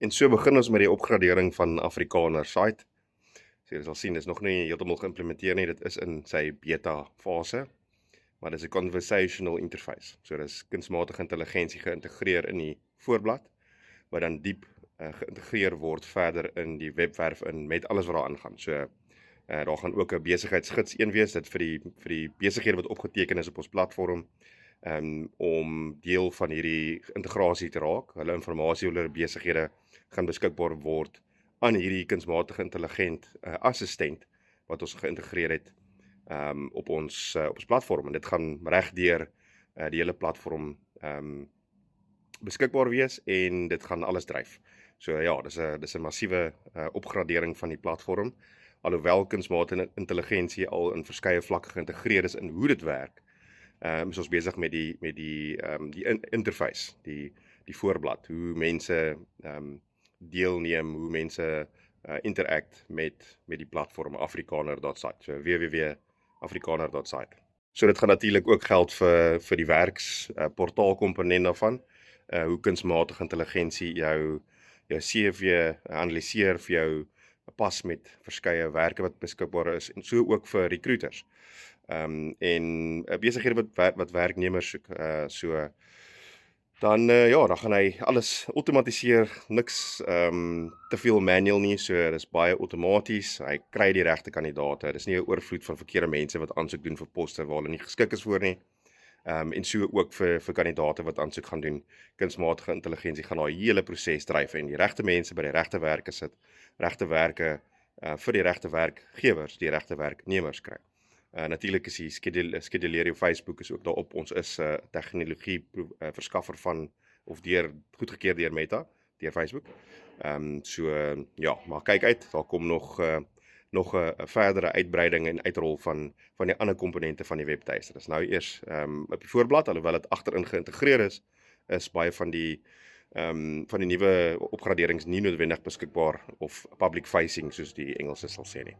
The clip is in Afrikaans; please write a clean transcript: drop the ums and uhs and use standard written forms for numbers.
En so begin ons met die opgradering van Afrikaner site. So jy sal sien, dit is nog nie heeltemal geïmplementeer nie, dit is in sy beta fase, maar dit is 'n conversational interface. So dit is kunsmatige intelligensie geïntegreer in die voorblad, wat dan diep geïntegreer word verder in die webwerf in met alles wat daar aangaan. So daar gaan ook 'n besigheidsgids een wees, dit vir die besighede wat opgeteken is op ons platform, om deel van hierdie integrasie te raak. Hulle inligting oor hulle besighede gaan beskikbaar word aan hierdie kunsmatige intelligent assistent wat ons geïntegreer het op ons platform, en dit gaan regdeur die hele platform beskikbaar wees en dit gaan alles dryf. So ja, dis 'n massiewe opgradering van die platform, alhoewel kunsmatige intelligensie al in verskeie vlakke geïntegreer is in hoe dit werk. Is ons besig met die interface, die voorblad, hoe mense deelneem, hoe mense interact met die platform afrikaner.site, so www.afrikaner.site. So dit gaan natuurlik ook geld vir die werksportaalkomponent daarvan, hoe kunsmatige intelligensie jou CV analiseer vir jou pas met verskeie werke wat beskikbaar is, en so ook vir recruiters. En besighede wat werknemers soek, so dan dan gaan hy alles outomatiseer, niks te veel manual nie, so dis baie outomaties, hy kry die regte kandidaate, dis nie 'n oorvloed van verkeerde mense wat aansoek doen vir poste waar hulle nie geskik is vir nie, en so ook vir kandidaate wat aansoek gaan doen. Kunsmatige intelligensie gaan daai hele proses dryf en die regte mense by die regte werke sit, regte werke vir die regte werkgewers, die regte werknemers kry. Natuurlik is die Skeduleer Facebook is ook daarop. Ons is tegnologie verskaffer van, of goedgekeur deur Meta, deur Facebook. Maar kyk uit, daar kom nog 'n verdere uitbreiding en uitrol van die ander komponente van die webtuiste. Dis nou eers op die voorblad, alhoewel dit agterin geïntegreer is baie van die nuwe opgraderings nie noodwendig beskikbaar of public facing soos die Engelse sal sê nie.